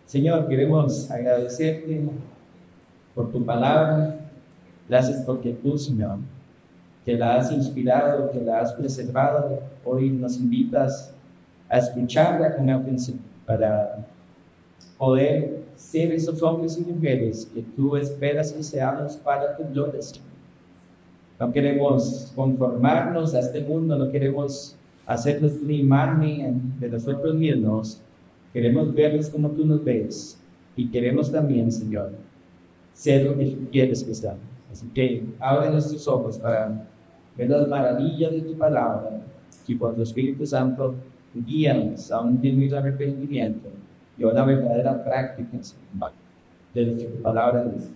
Señor, queremos agradecerte por tu palabra. Gracias porque tú, Señor, que la has inspirado, que la has preservado, hoy nos invitas a escucharla con atención para poder ser esos hombres y mujeres que tú esperas que seamos para tu gloria, Señor. No queremos conformarnos a este mundo, no queremos hacernos una imagen de nosotros mismos. Queremos verlos como tú nos ves y queremos también, Señor, ser lo que tú quieres que seamos. Así que abre nuestros ojos para ver las maravillas de tu palabra y por tu Espíritu Santo guíanos a un genuino arrepentimiento y a una verdadera práctica, Señor, de tu palabra de Dios.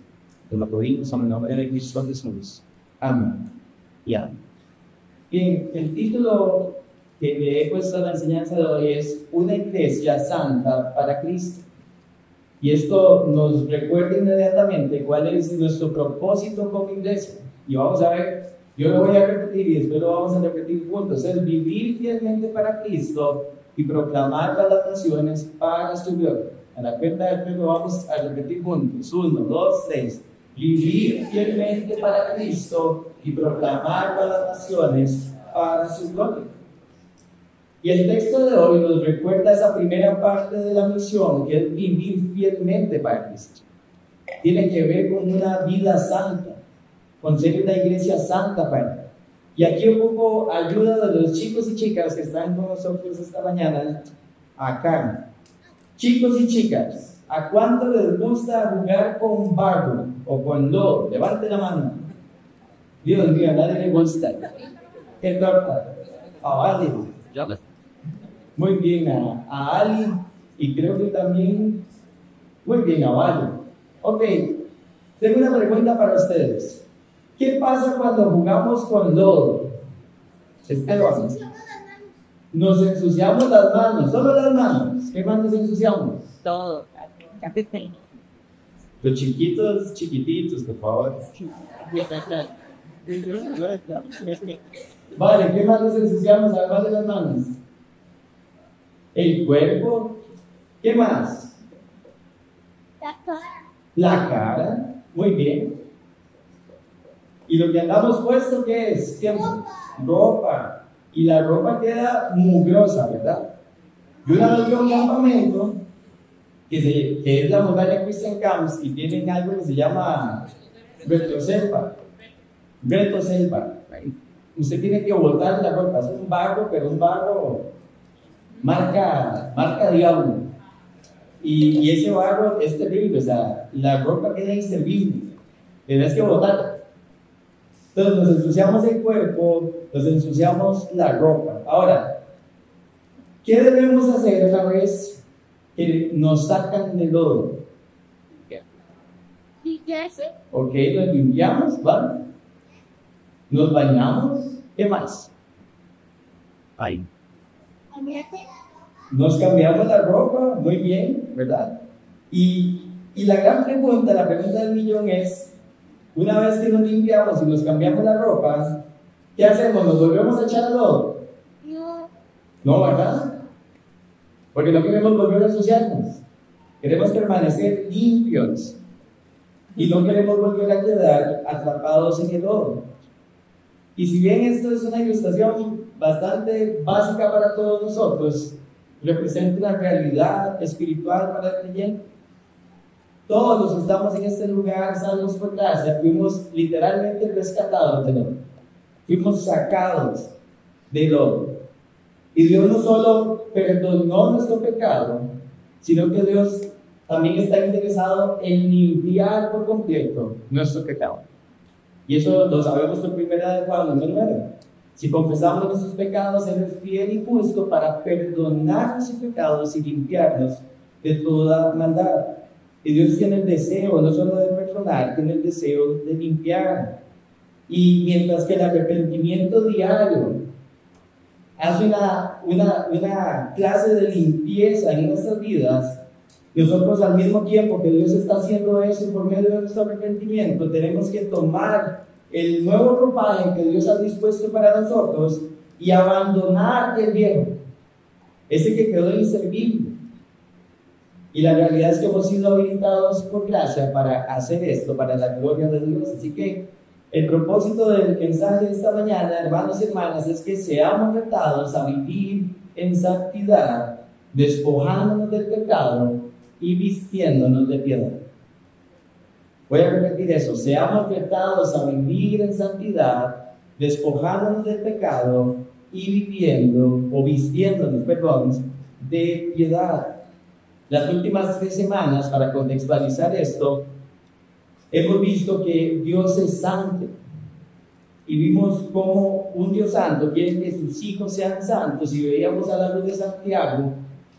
Te lo pedimos en el nombre de Cristo Jesús. Amén y amén. Bien, el título que le he puesto a la enseñanza de hoy es Una Iglesia Santa para Cristo. Y esto nos recuerda inmediatamente cuál es nuestro propósito como iglesia. Y vamos a ver, yo lo voy a repetir y después lo vamos a repetir juntos. Es vivir fielmente para Cristo y proclamar a las naciones para su gloria. A la cuenta del tres lo vamos a repetir juntos. 1, 2, 3. Vivir fielmente para Cristo y proclamar a las naciones para su gloria. Y el texto de hoy nos recuerda esa primera parte de la misión, que es vivir fielmente para Cristo. Tiene que ver con una vida santa, con ser una iglesia santa para Él. Y aquí ocupo ayuda de los chicos y chicas que están con nosotros esta mañana acá. Chicos y chicas, ¿a cuánto les gusta jugar con barro o con lodo? Levante la mano. Dios mío, a nadie le gusta. ¿Qué torta? Vale. Muy bien a Ali y creo que también muy bien a Vale. Ok, tengo una pregunta para ustedes. ¿Qué pasa cuando jugamos con lodo? Esteban, nos ensuciamos las manos, solo las manos. ¿Qué más nos ensuciamos? Todo. Los chiquitos, chiquititos, por favor. Vale, ¿qué más nos ensuciamos además de las manos? El cuerpo. ¿Qué más? La cara. La cara. Muy bien. ¿Y lo que andamos puesto qué es? ¿Qué? Ropa. Y la ropa queda mugrosa, ¿verdad? Yo una vez fui a un campamento que es la montaña Christian Camps y tienen algo que se llama retroselva. Retroselva. Usted tiene que botar la ropa. Es un barro, pero un barro marca diablo. Y ese barro es terrible, o sea, la ropa queda inservible. Tienes que botarla. Entonces nos ensuciamos el cuerpo, nos ensuciamos la ropa. Ahora, ¿qué debemos hacer una vez que nos sacan del lodo? ¿Y qué hace? Ok, nos limpiamos, ¿vale? Nos bañamos, ¿qué más? Ahí. Nos cambiamos la ropa, muy bien, ¿verdad? Y la gran pregunta, la pregunta del millón es, una vez que nos limpiamos y nos cambiamos la ropa, ¿qué hacemos? ¿Nos volvemos a echar al lodo? No. No, ¿verdad? Porque no queremos volver a ensuciarnos. Queremos permanecer limpios. Y no queremos volver a quedar atrapados en el lodo. Y si bien esto es una ilustración bastante básica para todos nosotros, representa una realidad espiritual para el creyente. Todos los que estamos en este lugar, salvos por gracia, fuimos literalmente rescatados de lodo. Fuimos sacados de lodo. Y Dios no solo perdonó nuestro pecado, sino que Dios también está interesado en limpiar por completo nuestro pecado. Y eso lo sabemos por primera de Juan 1:9. Si confesamos nuestros pecados, Él es fiel y justo para perdonar nuestros pecados y limpiarnos de toda maldad. Y Dios tiene el deseo no solo de perdonar, tiene el deseo de limpiar. Y mientras que el arrepentimiento diario hace una clase de limpieza en nuestras vidas, nosotros al mismo tiempo que Dios está haciendo eso por medio de nuestro arrepentimiento, tenemos que tomar el nuevo ropaje que Dios ha dispuesto para nosotros y abandonar el viejo, ese que quedó inservible. Y la realidad es que hemos sido habilitados por gracia para hacer esto, para la gloria de Dios. Así que el propósito del mensaje de esta mañana, hermanos y hermanas, es que seamos retados a vivir en santidad, despojándonos del pecado y vistiéndonos de piedad. Voy a repetir eso: seamos retados a vivir en santidad, despojándonos del pecado y vistiéndonos de piedad. Las últimas 3 semanas, para contextualizar esto, hemos visto que Dios es santo. Y vimos cómo un Dios santo quiere que sus hijos sean santos. Y veíamos a la luz de Santiago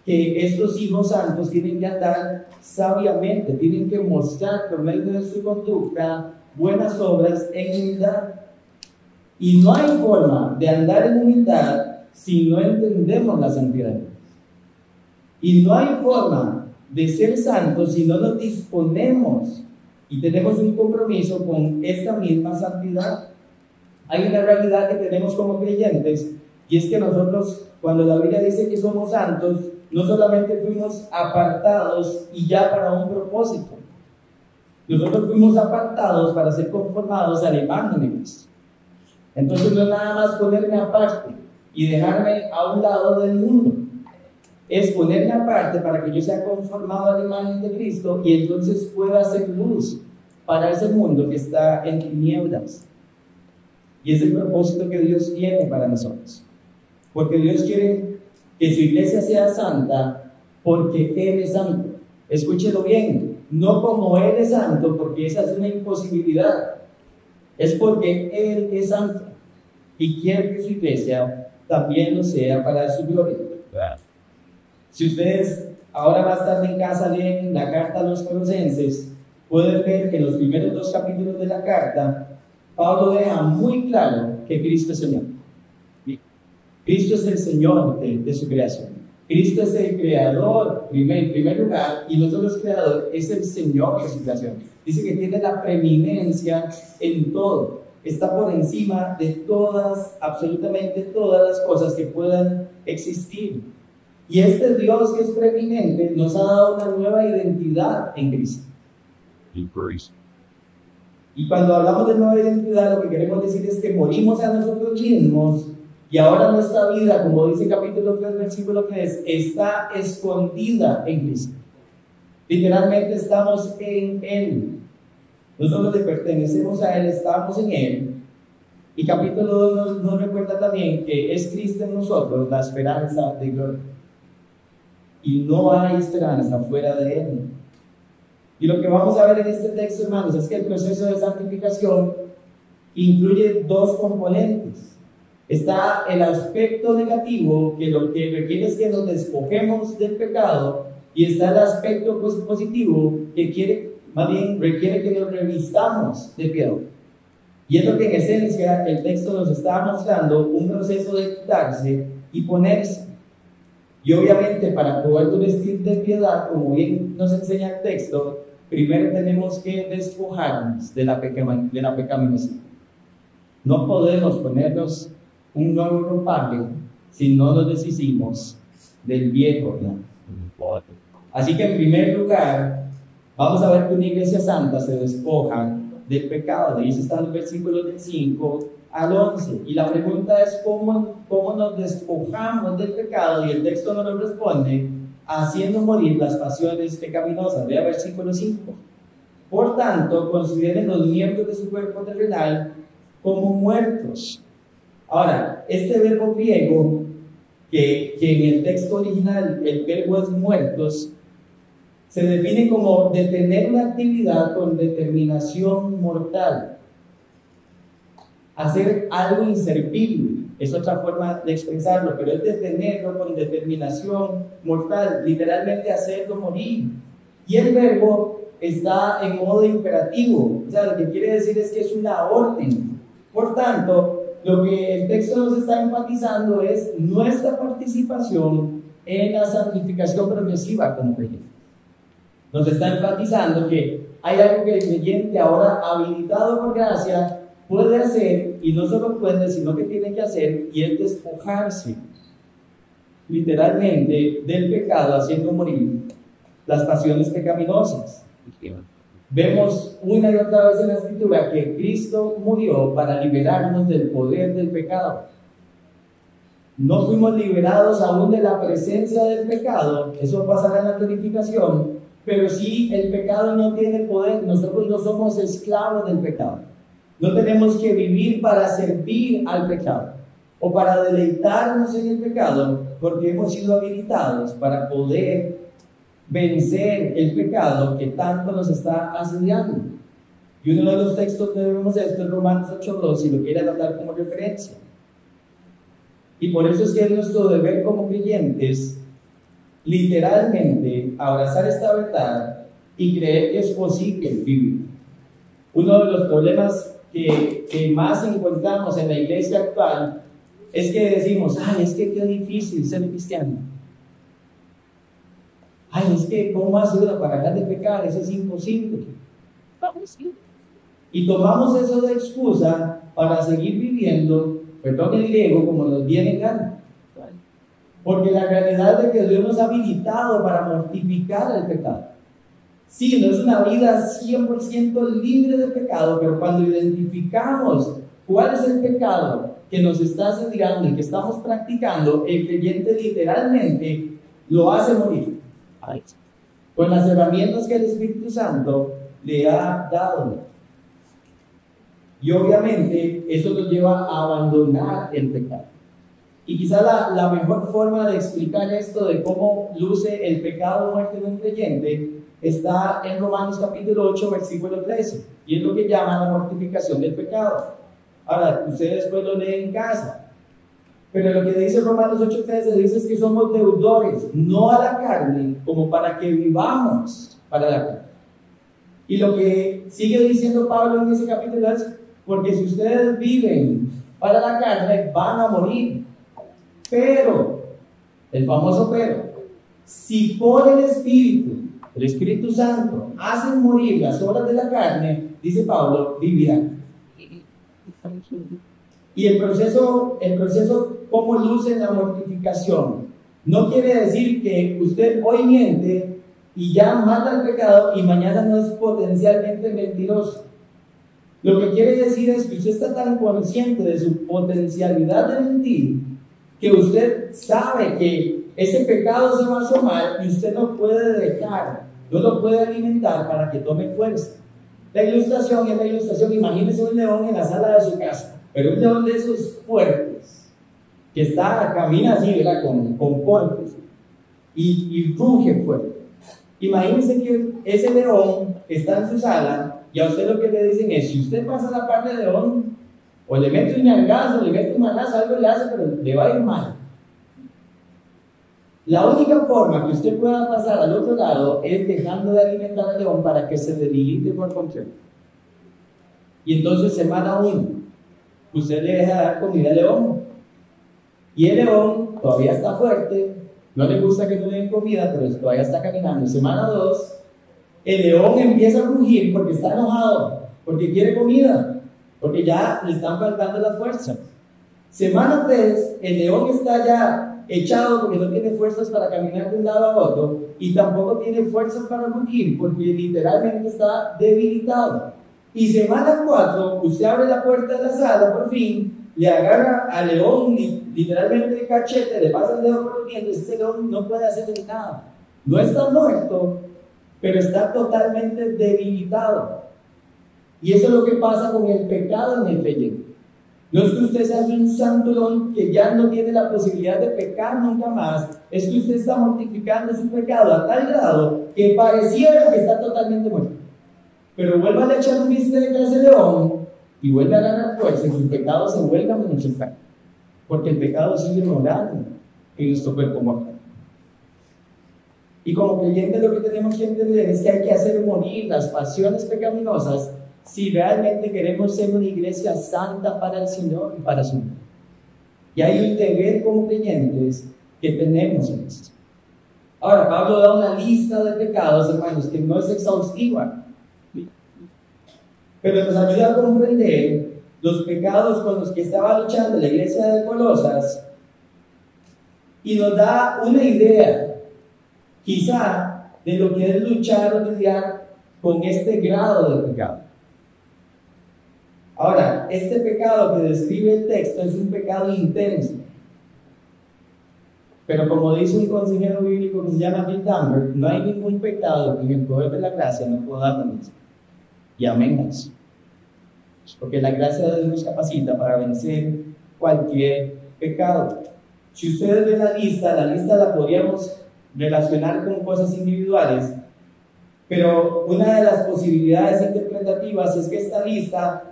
que estos hijos santos tienen que andar sabiamente, tienen que mostrar por medio de su conducta buenas obras en humildad. Y no hay forma de andar en humildad si no entendemos la santidad de Dios. Y no hay forma de ser santos si no nos disponemos y tenemos un compromiso con esta misma santidad. Hay una realidad que tenemos como creyentes, y es que nosotros, cuando la Biblia dice que somos santos, no solamente fuimos apartados y ya para un propósito. Nosotros fuimos apartados para ser conformados a la imagen de Cristo. Entonces no es nada más ponerme aparte y dejarme a un lado del mundo. Es ponerme aparte para que yo sea conformado a la imagen de Cristo y entonces pueda ser luz para ese mundo que está en tinieblas. Y es el propósito que Dios tiene para nosotros. Porque Dios quiere que su iglesia sea santa porque Él es santo. Escúchelo bien, no como Él es santo, porque esa es una imposibilidad. Es porque Él es santo y quiere que su iglesia también lo sea para su gloria. Si ustedes ahora más tarde en casa leen la carta a los Colosenses, pueden ver que en los primeros 2 capítulos de la carta, Pablo deja muy claro que Cristo es Señor. Cristo es el Señor de su creación. Cristo es el creador en primer lugar, y no solo es creador, es el Señor de su creación. Dice que tiene la preeminencia en todo. Está por encima de todas, absolutamente todas las cosas que puedan existir. Y este Dios que es preeminente nos ha dado una nueva identidad en Cristo. Y cuando hablamos de nueva identidad, lo que queremos decir es que morimos a nosotros mismos y ahora nuestra vida, como dice capítulo 3, versículo 3, está escondida en Cristo. Literalmente estamos en Él. Nosotros le pertenecemos a Él, estamos en Él. Y capítulo 2 nos recuerda también que es Cristo en nosotros la esperanza de gloria. Y no hay esperanza fuera de Él. Y lo que vamos a ver en este texto, hermanos, es que el proceso de santificación incluye 2 componentes. Está el aspecto negativo, que lo que requiere es que nos despojemos del pecado, y está el aspecto positivo, que requiere que nos revistamos de piedad. Y es lo que en esencia el texto nos está mostrando, un proceso de quitarse y ponerse. Y obviamente para poder vestir de piedad, como bien nos enseña el texto, primero tenemos que despojarnos de la pecaminosidad. No podemos ponernos un nuevo ropaje si no nos deshicimos del viejo, ¿no? Así que en primer lugar, vamos a ver que una iglesia santa se despoja del pecado. De ahí están los versículos del 5 al 11. Y la pregunta es ¿cómo nos despojamos del pecado? Y el texto nos lo responde: haciendo morir las pasiones pecaminosas. Vea versículo 5. Por tanto, consideren los miembros de su cuerpo terrenal como muertos. Ahora, este verbo griego, que en el texto original el verbo es muertos, se define como detener una actividad con determinación mortal. Hacer algo inservible es otra forma de expresarlo, pero es detenerlo con determinación mortal, literalmente hacerlo morir. Y el verbo está en modo imperativo, o sea, lo que quiere decir es que es una orden. Por tanto, lo que el texto nos está enfatizando es nuestra participación en la santificación progresiva como creyentes. Nos está enfatizando que hay algo que el creyente, ahora habilitado por gracia, puede hacer, y no solo puede, sino que tiene que hacer, y es despojarse literalmente del pecado, haciendo morir las pasiones pecaminosas. Vemos una y otra vez en la Escritura que Cristo murió para liberarnos del poder del pecado. No fuimos liberados aún de la presencia del pecado, eso pasará en la glorificación, pero sí el pecado no tiene poder, nosotros no somos esclavos del pecado. No tenemos que vivir para servir al pecado o para deleitarnos en el pecado, porque hemos sido habilitados para poder vencer el pecado que tanto nos está asediando. Y uno de los textos que vemos esto es Romanos 8:2, si lo quieren hablar como referencia. Y por eso es que es nuestro deber como creyentes literalmente abrazar esta verdad y creer que es posible vivir. Uno de los problemas que más encontramos en la iglesia actual es que decimos, ay, es que qué difícil ser cristiano. Ay, es que ¿cómo hace uno para dejar de pecar? Eso es imposible. Y tomamos eso de excusa para seguir viviendo, perdón el griego, como nos viene en gana. Porque la realidad es que Dios nos ha habilitado para mortificar el pecado. Sí, no es una vida 100% libre de pecado, pero cuando identificamos cuál es el pecado que nos está asediando y que estamos practicando, el creyente literalmente lo hace morir. Con las herramientas que el Espíritu Santo le ha dado. Y obviamente eso nos lleva a abandonar el pecado. Y quizá la mejor forma de explicar esto de cómo luce el pecado o muerte de un creyente está en Romanos capítulo 8, versículo 13. Y es lo que llaman la mortificación del pecado. Ahora, ustedes después lo leen en casa. Pero lo que dice Romanos 8:13 dice es que somos deudores, no a la carne, como para que vivamos para la carne. Y lo que sigue diciendo Pablo en ese capítulo es, porque si ustedes viven para la carne, van a morir. Pero, el famoso pero, si por el Espíritu Santo, hacen morir las obras de la carne, dice Pablo, vivirán. Y el proceso ¿cómo luce la mortificación? No quiere decir que usted hoy miente y ya mata el pecado y mañana no es potencialmente mentiroso. Lo que quiere decir es que usted está tan consciente de su potencialidad de mentir que usted sabe que ese pecado se va a asomar y usted no puede dejar, no lo puede alimentar para que tome fuerza. La ilustración es la ilustración, imagínese un león en la sala de su casa, pero un león de esos fuertes, que camina así, ¿verdad? Con golpes y ruge fuerte. Imagínese que ese león está en su sala y a usted lo que le dicen es, si usted pasa la parte de león, o le mete un ñangazo, le mete un manazo, algo le hace, pero le va a ir mal. La única forma que usted pueda pasar al otro lado es dejando de alimentar al león para que se debilite por completo. Y entonces, semana 1, usted le deja dar comida al león. Y el león todavía está fuerte, no le gusta que no le den comida, pero todavía está caminando. Semana 2, el león empieza a rugir porque está enojado, porque quiere comida, porque ya le están faltando las fuerzas. Semana 3, el león está ya echado porque no tiene fuerzas para caminar de un lado a otro y tampoco tiene fuerzas para rugir porque literalmente está debilitado. Y semana 4, usted abre la puerta de la sala por fin, le agarra al león literalmente el cachete, le pasa el dedo por los dientes, ese león no puede hacerle nada. No está muerto, pero está totalmente debilitado. Y eso es lo que pasa con el pecado en el creyente. No es que usted sea un santolón que ya no tiene la posibilidad de pecar nunca más, es que usted está mortificando su pecado a tal grado que pareciera que está totalmente muerto. Pero vuelva a echar un bistec a ese león y vuelve a ganar fuerza y su pecado se vuelve a manifestar. Porque el pecado sigue morando en nuestro cuerpo mortal. Y como creyentes lo que tenemos que entender es que hay que hacer morir las pasiones pecaminosas si realmente queremos ser una iglesia santa para el Señor y para su nombre. Y hay un deber como creyentes que tenemos en esto. Ahora, Pablo da una lista de pecados, hermanos, que no es exhaustiva, pero nos ayuda a comprender los pecados con los que estaba luchando la iglesia de Colosas y nos da una idea, quizá, de lo que es luchar o lidiar con este grado de pecado. Ahora, este pecado que describe el texto es un pecado intenso. Pero como dice un consejero bíblico que se llama Bill Dunbar, no hay ningún pecado que en el poder de la gracia no pueda vencer. Y amén. Porque la gracia de Dios nos capacita para vencer cualquier pecado. Si ustedes ven la lista la podríamos relacionar con cosas individuales, pero una de las posibilidades interpretativas es que esta lista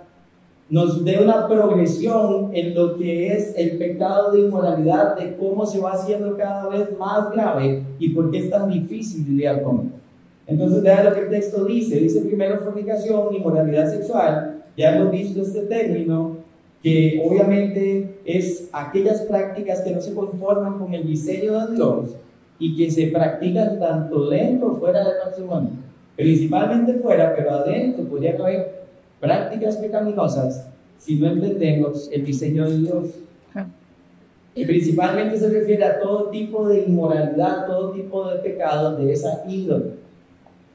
nos dé una progresión en lo que es el pecado de inmoralidad, de cómo se va haciendo cada vez más grave y por qué es tan difícil lidiar con él. Entonces, vean lo que el texto dice primero fornicación, inmoralidad sexual. Ya hemos visto este término, que obviamente es aquellas prácticas que no se conforman con el diseño de Dios y que se practican tanto dentro o fuera del matrimonio. Principalmente fuera, pero adentro podría haber prácticas pecaminosas si no entendemos el diseño de Dios. Y principalmente se refiere a todo tipo de inmoralidad, todo tipo de pecado de esa índole.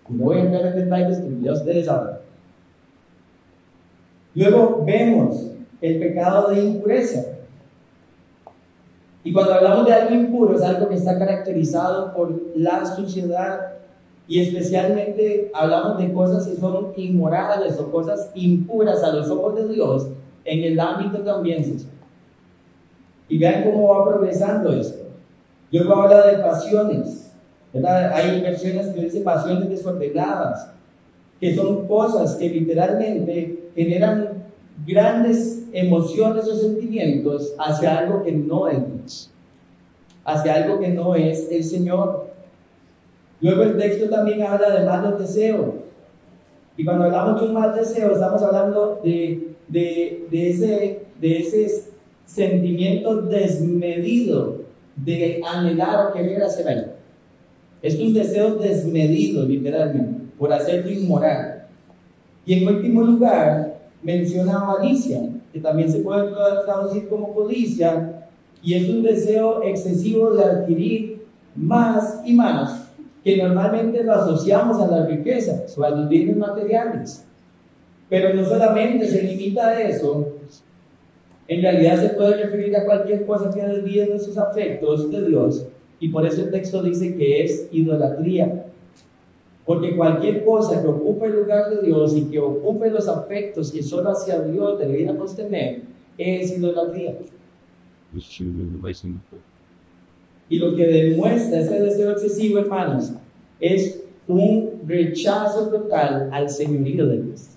No voy a entrar en detalles porque ya ustedes saben. Luego vemos el pecado de impureza. Y cuando hablamos de algo impuro, es algo que está caracterizado por la suciedad. Y especialmente hablamos de cosas que son inmorales o cosas impuras a los ojos de Dios en el ámbito también sexual. Y vean cómo va progresando esto. Luego habla de pasiones, ¿verdad? Hay versiones que dicen pasiones desordenadas, que son cosas que literalmente generan grandes emociones o sentimientos hacia algo que no es Dios, hacia algo que no es el Señor. Luego el texto también habla de malos deseos. Y cuando hablamos de un mal deseo, estamos hablando de ese sentimiento desmedido de anhelar o querer hacer algo. Es un deseo desmedido, literalmente, por hacerlo inmoral. Y en último lugar, menciona avaricia, que también se puede traducir como codicia, y es un deseo excesivo de adquirir más y más, que normalmente lo asociamos a las riquezas o a los bienes materiales. Pero no solamente se limita a eso, en realidad se puede referir a cualquier cosa que desvíe nuestros afectos de Dios, y por eso el texto dice que es idolatría. Porque cualquier cosa que ocupe el lugar de Dios y que ocupe los afectos que solo hacia Dios deberíamos tener, es idolatría. Y lo que demuestra ese deseo excesivo, hermanos, es un rechazo total al señorío de Dios.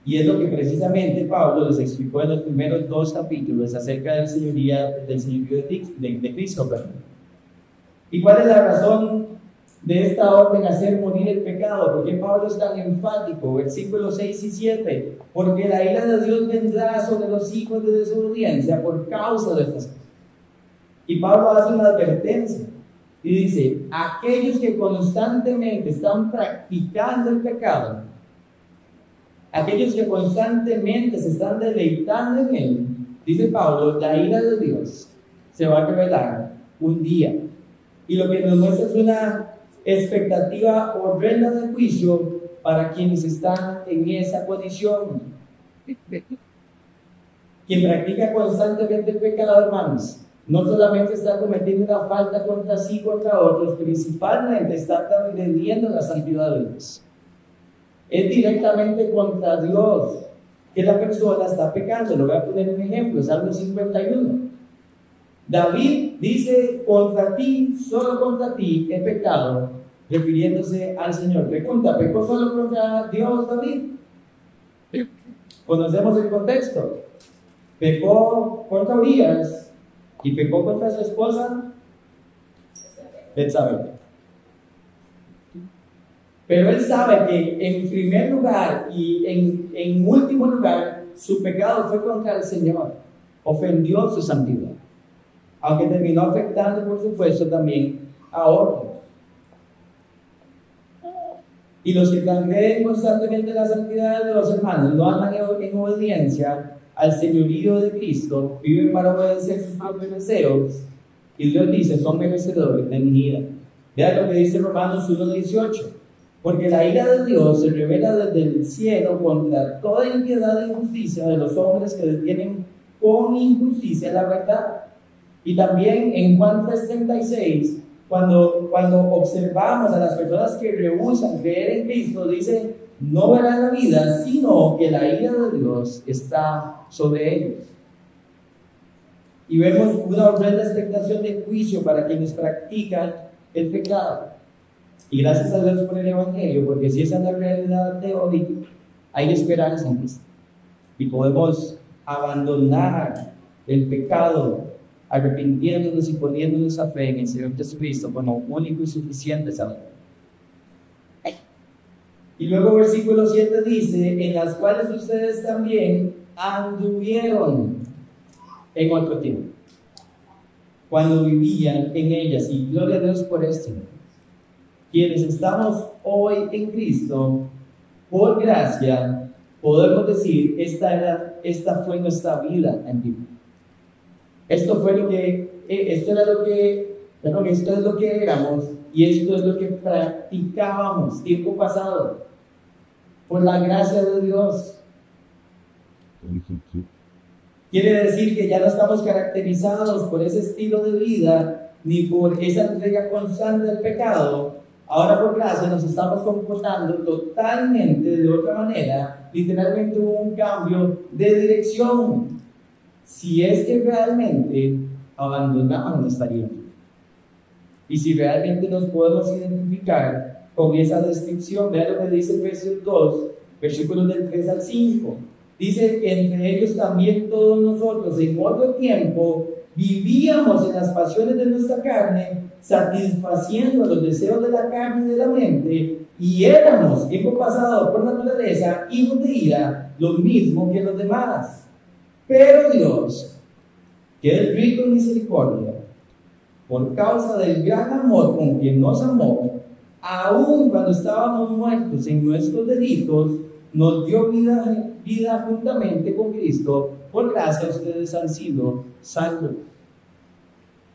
Y es lo que precisamente Pablo les explicó en los primeros 2 capítulos acerca del señorío de Cristo. ¿Y cuál es la razón de esta orden, hacer morir el pecado? ¿Por qué Pablo es tan enfático? Versículos 6 y 7. Porque la ira de Dios vendrá sobre los hijos de desobediencia por causa de estas cosas. Y Pablo hace una advertencia y dice: aquellos que constantemente están practicando el pecado, aquellos que constantemente se están deleitando en él, dice Pablo, la ira de Dios se va a revelar un día. Y lo que nos muestra es una expectativa horrenda de juicio para quienes están en esa condición. Quien practica constantemente el pecado, hermanos, no solamente está cometiendo una falta contra sí y contra otros, principalmente está transgrediendo la santidad de Dios. Es directamente contra Dios que la persona está pecando. Le voy a poner un ejemplo, Salmo 51. David dice: contra ti, solo contra ti he pecado, refiriéndose al Señor. Pregunta: ¿pecó solo contra Dios David? Conocemos el contexto. Pecó contra Urias y pecó contra su esposa Betsabé. Pero él sabe que en primer lugar y en último lugar, su pecado fue contra el Señor. Ofendió su santidad, aunque terminó afectando, por supuesto, también a otros. Y los que transgreden constantemente la santidad de los hermanos, no andan en obediencia al señorío de Cristo, viven para obedecer sus propios deseos, y Dios dice: son merecedores de mi ira. Vean lo que dice Romanos 1:18. Porque la ira de Dios se revela desde el cielo contra toda impiedad e injusticia de los hombres que detienen con injusticia la verdad. Y también en Juan 3:36, cuando observamos a las personas que rehúsan creer en Cristo, dice, no verán la vida, sino que la ira de Dios está sobre ellos. Y vemos una horrenda expectación de juicio para quienes practican el pecado. Y gracias a Dios por el Evangelio, porque si esa es la realidad de hoy, hay esperanza en Cristo. Y podemos abandonar el pecado, arrepintiéndonos y poniéndonos a fe en el Señor Jesucristo como único y suficiente Salvador. Y luego versículo 7 dice, en las cuales ustedes también anduvieron en otro tiempo, cuando vivían en ellas. Y gloria a Dios por esto. Quienes estamos hoy en Cristo, por gracia, podemos decir, esta fue nuestra vida antigua. Esto es lo que éramos y esto es lo que practicábamos tiempo pasado, por la gracia de Dios. Quiere decir que ya no estamos caracterizados por ese estilo de vida, ni por esa entrega constante del pecado. Ahora por gracia nos estamos comportando totalmente de otra manera. Literalmente hubo un cambio de dirección. Si es que realmente abandonamos nuestra vida. Y si realmente nos podemos identificar con esa descripción, vean lo que dice Efesios 2, versículos del 3 al 5. Dice que entre ellos también todos nosotros en otro tiempo vivíamos en las pasiones de nuestra carne, satisfaciendo los deseos de la carne y de la mente, y éramos, tiempo pasado, por naturaleza, hijos de ira, lo mismo que los demás. Pero Dios, que es rico en misericordia, por causa del gran amor con quien nos amó, aun cuando estábamos muertos en nuestros delitos, nos dio vida juntamente con Cristo. Por gracia ustedes han sido salvos.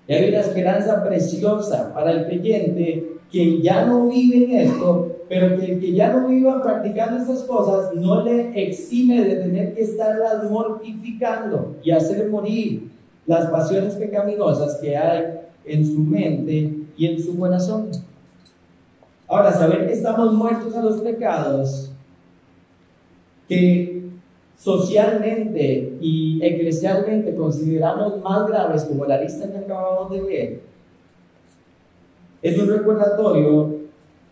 Y hay una esperanza preciosa para el creyente que ya no vive en esto, pero que el que ya no viva practicando estas cosas no le exime de tener que estarlas mortificando y hacer morir las pasiones pecaminosas que hay en su mente y en su corazón. Ahora, saber que estamos muertos a los pecados, que socialmente y eclesialmente consideramos más graves, como la lista que acabamos de ver, es un recordatorio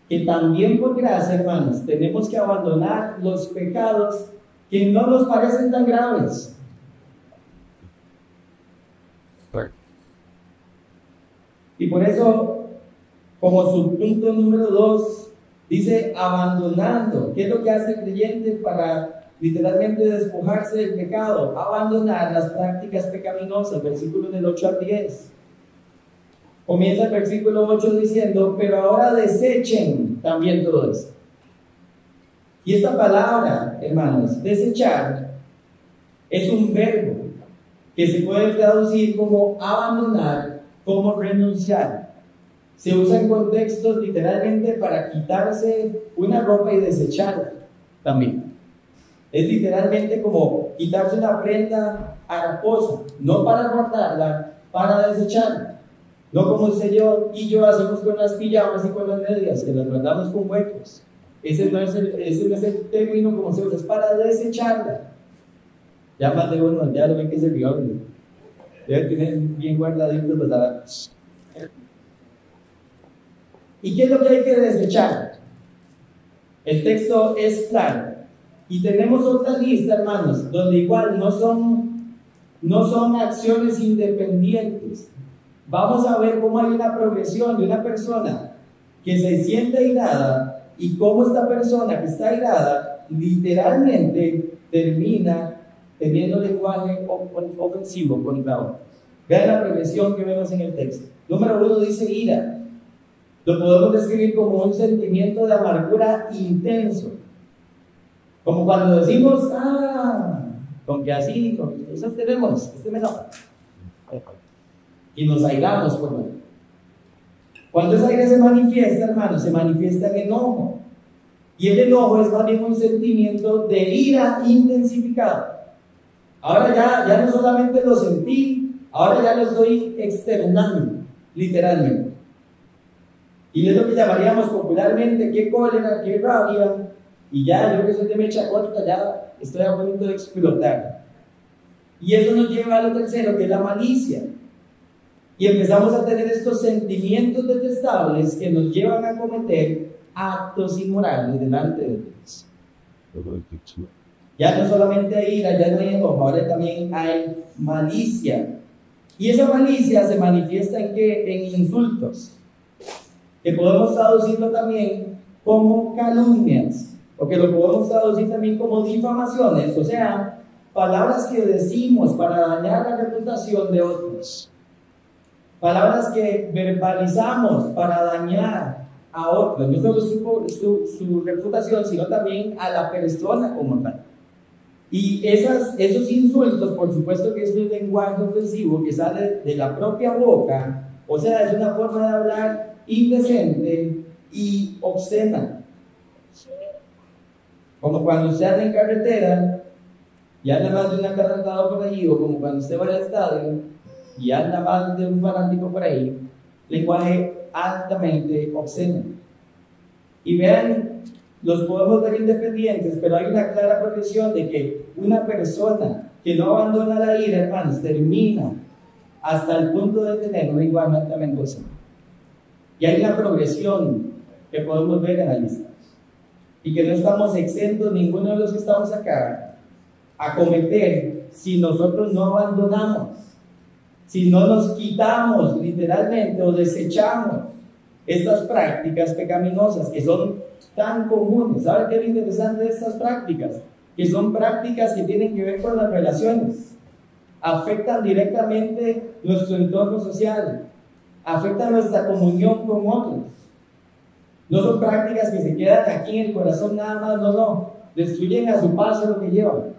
que también por gracia, hermanos, tenemos que abandonar los pecados que no nos parecen tan graves. Y por eso, como su punto número 2, dice abandonando. ¿Qué es lo que hace el creyente para literalmente despojarse del pecado? Abandonar las prácticas pecaminosas, versículos del 8 al 10. Comienza el versículo 8 diciendo, pero ahora desechen también todo esto. Y esta palabra, hermanos, desechar, es un verbo que se puede traducir como abandonar, como renunciar. Se usa en contextos literalmente para quitarse una ropa y desecharla también. Es literalmente como quitarse una prenda haraposa, no para guardarla, para desecharla. No como usted y yo hacemos con las pijamas y con las medias, que las guardamos con huecos. Ese no es el término como se usa, es para desecharla. Ya más de uno, ya lo ven que se rió. Debe tener bien guardaditos los zapatos. ¿Y qué es lo que hay que desechar? El texto es claro. Y tenemos otra lista, hermanos, donde igual no son acciones independientes. Vamos a ver cómo hay una progresión de una persona que se siente irada y cómo esta persona que está irada literalmente termina teniendo lenguaje ofensivo contra otros. Vean la progresión que vemos en el texto. Número 1 dice ira. Lo podemos describir como un sentimiento de amargura intenso. Como cuando decimos, con que así, con que eso tenemos, este me enoja. Y nos airamos por él. Cuando esa ira se manifiesta, hermano, se manifiesta en enojo. Y el enojo es más bien un sentimiento de ira intensificado. Ahora ya no solamente lo sentí, ahora ya lo estoy externando, literalmente. Y es lo que llamaríamos popularmente, qué cólera, qué rabia, y ya yo que soy de mecha corta, ya estoy a punto de explotar. Y eso nos lleva a lo tercero, que es la malicia. Y empezamos a tener estos sentimientos detestables que nos llevan a cometer actos inmorales delante de Dios. Ya no solamente hay ira, ya no hay enojo, ahora también hay malicia. Y esa malicia se manifiesta en ¿qué? En insultos, que podemos traducirlo también como calumnias, o que lo podemos traducir también como difamaciones, o sea, palabras que decimos para dañar la reputación de otros, palabras que verbalizamos para dañar a otros, no solo su reputación, sino también a la persona como tal. Y esos insultos, por supuesto que es un lenguaje ofensivo que sale de la propia boca, o sea, es una forma de hablar indecente y obscena. Como cuando usted anda en carretera y anda más de un acarrantado por allí, o como cuando usted va al estadio y anda más de un fanático por ahí, lenguaje altamente obsceno. Y vean, los podemos ver independientes, pero hay una clara progresión de que una persona que no abandona la ira, hermanos, termina hasta el punto de tener un lenguaje altamente obsceno. Y hay una progresión que podemos ver en la lista. Y que no estamos exentos, ninguno de los que estamos acá, a cometer si nosotros no abandonamos, si no nos quitamos literalmente o desechamos estas prácticas pecaminosas que son tan comunes. ¿Sabe qué es lo interesante de estas prácticas? Que son prácticas que tienen que ver con las relaciones, afectan directamente nuestro entorno social, afectan nuestra comunión con otros. No son prácticas que se quedan aquí en el corazón nada más, no, destruyen a su paso lo que llevan.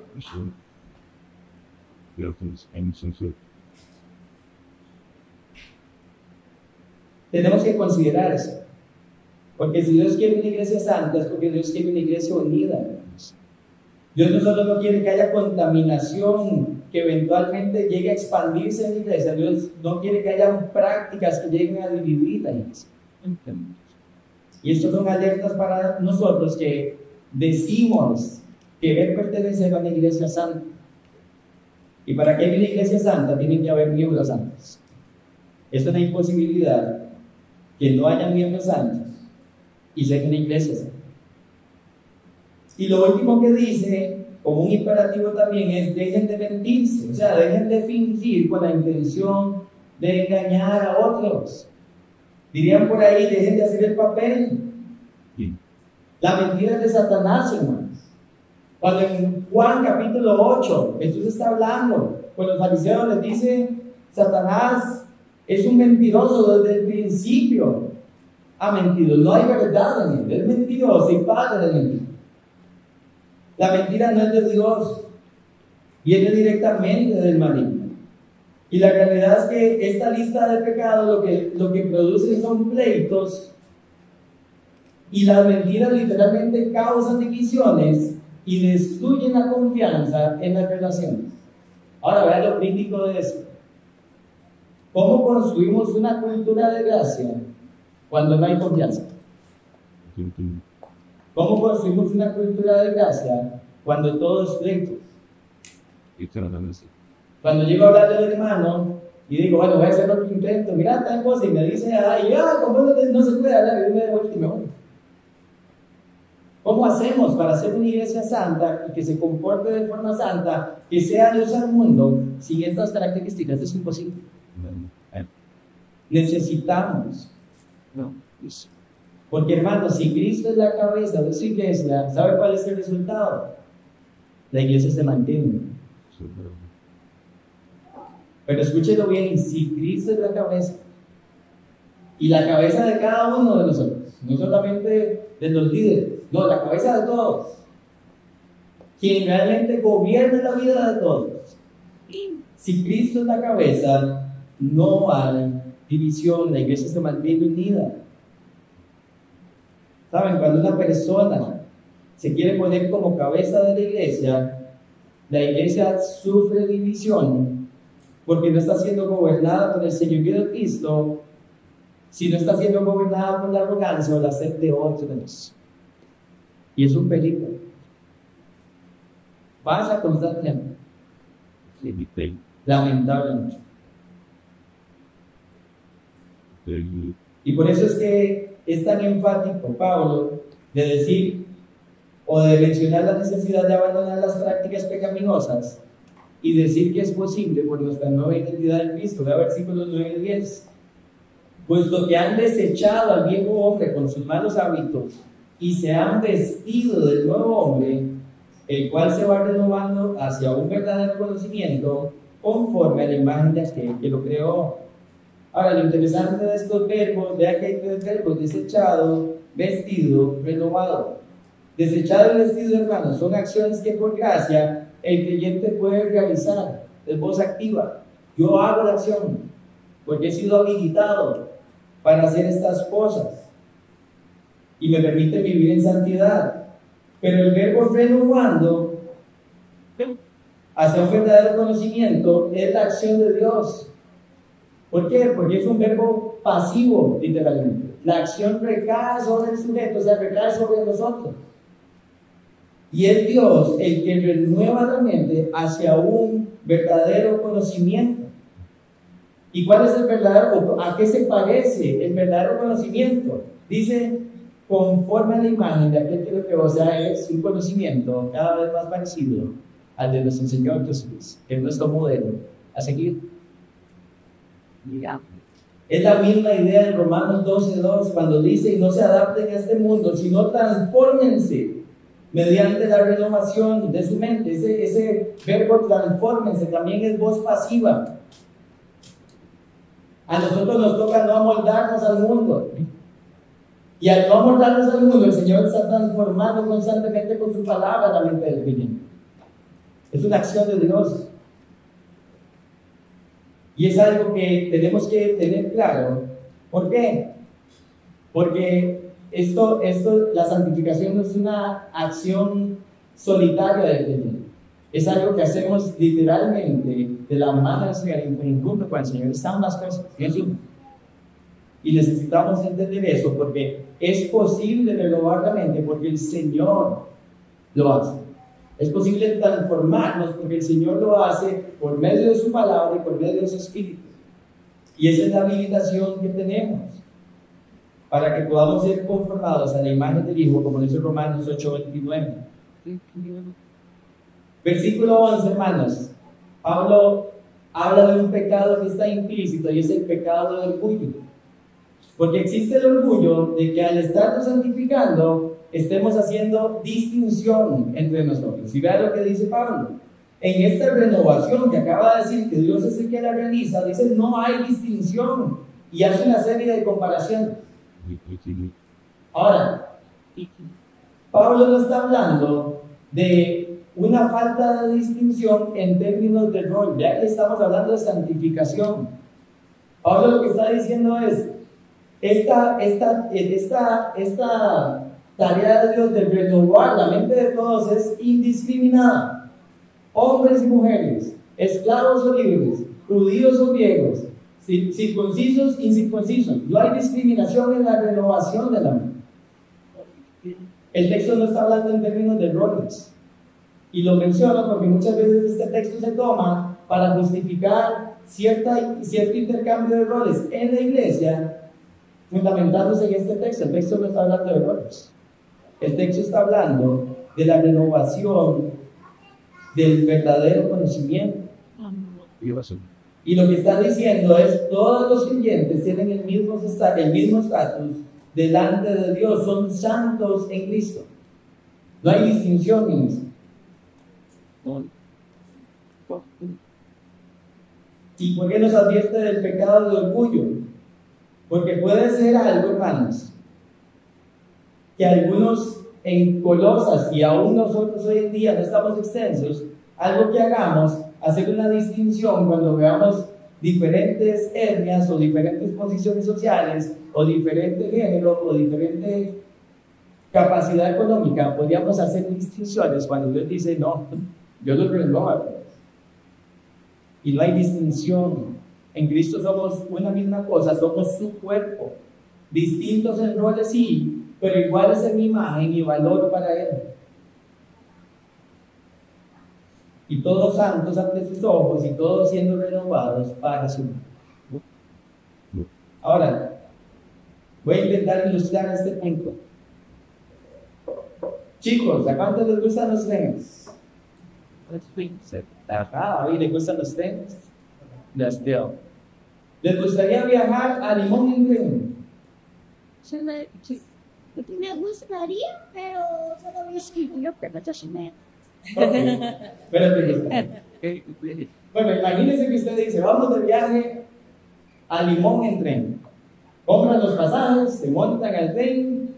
Tenemos que considerar eso, porque si Dios quiere una iglesia santa es porque Dios quiere una iglesia unida. Dios no solo no quiere que haya contaminación que eventualmente llegue a expandirse en la iglesia, Dios no quiere que haya prácticas que lleguen a dividir la iglesia. Y estas son alertas para nosotros que decimos querer pertenecer a una iglesia santa. Y para que haya una iglesia santa tienen que haber miembros santos. Es una imposibilidad que no haya miembros santos y ser una iglesia santa. Y lo último que dice, como un imperativo también, es dejen de mentirse, o sea, dejen de fingir con la intención de engañar a otros. Dirían por ahí, dejen de hacer el papel. La mentira es de Satanás, hermanos. Cuando en Juan capítulo 8, Jesús está hablando con los fariseos, les dice, Satanás es un mentiroso desde el principio. Ha mentido, no hay verdad en él, es mentiroso y padre de mentira. La mentira no es de Dios, viene directamente del maligno. Y la realidad es que esta lista de pecados lo que produce son pleitos, y las mentiras literalmente causan divisiones y destruyen la confianza en las relaciones. Ahora vean lo crítico de eso. ¿Cómo construimos una cultura de gracia cuando no hay confianza? ¿Cómo construimos una cultura de gracia cuando todo es pleito? Cuando llego a hablar del hermano y digo, bueno, voy a hacer otro intento, mira tal cosa, y me dice, ay, como no se puede hablar, y me devuelvo y me voy. ¿Cómo hacemos para hacer una iglesia santa y que se comporte de forma santa, que sea luz al mundo? Sin estas características es imposible. Necesitamos. Porque, hermanos, si Cristo es la cabeza de su iglesia, ¿sabe cuál es el resultado? La iglesia se mantiene. Pero escúchelo bien, si Cristo es la cabeza, y la cabeza de cada uno de nosotros, no solamente de los líderes, no, la cabeza de todos, quien realmente gobierna la vida de todos, si Cristo es la cabeza, no hay división, la iglesia se mantiene unida. ¿Saben? Cuando una persona se quiere poner como cabeza de la iglesia sufre división porque no está siendo gobernada por el señorío de Cristo, sino está siendo gobernada por la arrogancia o la sed de otros. Y es un peligro. Pasa constantemente. Lamentablemente. Y por eso es que es tan enfático Pablo de decir o de mencionar la necesidad de abandonar las prácticas pecaminosas y decir que es posible por nuestra nueva identidad en Cristo. Vea versículos 9 y 10. Puesto que han desechado al viejo hombre con sus malos hábitos y se han vestido del nuevo hombre, el cual se va renovando hacia un verdadero conocimiento conforme a la imagen de aquel que lo creó. Ahora, lo interesante de estos verbos, vea que hay tres verbos: desechado, vestido, renovado. Desechado y vestido, hermanos, son acciones que por gracia el creyente puede realizar. Es voz activa. Yo hago la acción porque he sido habilitado para hacer estas cosas y me permite vivir en santidad. Pero el verbo renovando hacia un verdadero conocimiento es la acción de Dios. ¿Por qué? Porque es un verbo pasivo, literalmente. La acción recae sobre el sujeto, o sea, recae sobre nosotros. Y es Dios el que renueva la mente hacia un verdadero conocimiento. ¿Y cuál es el verdadero? ¿A qué se parece el verdadero conocimiento? Dice, conforme a la imagen de aquel que lo creó, o sea, es un conocimiento cada vez más parecido al de nuestro Señor Jesús, que es nuestro modelo a seguir. Es la misma idea de Romanos 12:2 cuando dice: y no se adapten a este mundo, sino transfórmense mediante la renovación de su mente. Ese verbo transfórmense también es voz pasiva. A nosotros nos toca no amoldarnos al mundo, y al no amoldarnos al mundo, el Señor está transformando constantemente con su palabra la mente del creyente. Es una acción de Dios. Y es algo que tenemos que tener claro. ¿Por qué? Porque la santificación no es una acción solitaria del creyente. Es algo que hacemos literalmente de la mano del Señor, en conjunto con el Señor. Están las cosas. Y necesitamos entender eso, porque es posible renovar la mente porque el Señor lo hace. Es posible transformarnos porque el Señor lo hace por medio de su palabra y por medio de su Espíritu. Y esa es la habilitación que tenemos para que podamos ser conformados a la imagen del Hijo, como dice Romanos 8:29. Versículo 11, hermanos. Pablo habla de un pecado que está implícito y es el pecado del orgullo. Porque existe el orgullo de que al estarnos santificando estemos haciendo distinción entre nosotros. Y vean lo que dice Pablo. En esta renovación que acaba de decir que Dios es el que la realiza, dice: no hay distinción. Y hace una serie de comparaciones. Ahora, Pablo no está hablando de una falta de distinción en términos de rol, ya que estamos hablando de santificación. Pablo lo que está diciendo es: esta tarea de Dios de renovar la mente de todos es indiscriminada. Hombres y mujeres, esclavos o libres, judíos o griegos, circuncisos, incircuncisos. No hay discriminación en la renovación de la mente. El texto no está hablando en términos de roles. Y lo menciono porque muchas veces este texto se toma para justificar cierto intercambio de roles en la iglesia, fundamentándose en este texto. El texto no está hablando de roles. El texto está hablando de la renovación del verdadero conocimiento. Y lo que está diciendo es: todos los creyentes tienen el mismo estatus delante de Dios, son santos en Cristo. No hay distinción en eso. ¿Y por qué nos advierte del pecado de orgullo? Porque puede ser algo, hermanos, que algunos en Colosas y aún nosotros hoy en día no estamos extensos, algo que hagamos, hacer una distinción cuando veamos diferentes etnias o diferentes posiciones sociales o diferente género o diferente capacidad económica, podríamos hacer distinciones cuando Dios dice, no, yo los renovo a todos. Y no hay distinción. En Cristo somos una misma cosa, somos su cuerpo. Distintos en roles sí, pero iguales en imagen y valor para Él. Y todos santos ante sus ojos y todos siendo renovados para su nombre. Ahora, voy a intentar ilustrar este punto. Chicos, ¿a cuántos les gustan los trenes? ¿A mí les gustan los trenes? ¿Les gustaría viajar a Limón en tren? Me gustaría, pero solo voy a escribir que no te sume. Pero te gusta. Bueno, imagínense que usted dice, vamos de viaje a Limón en tren. Compran los pasajes, se montan al tren,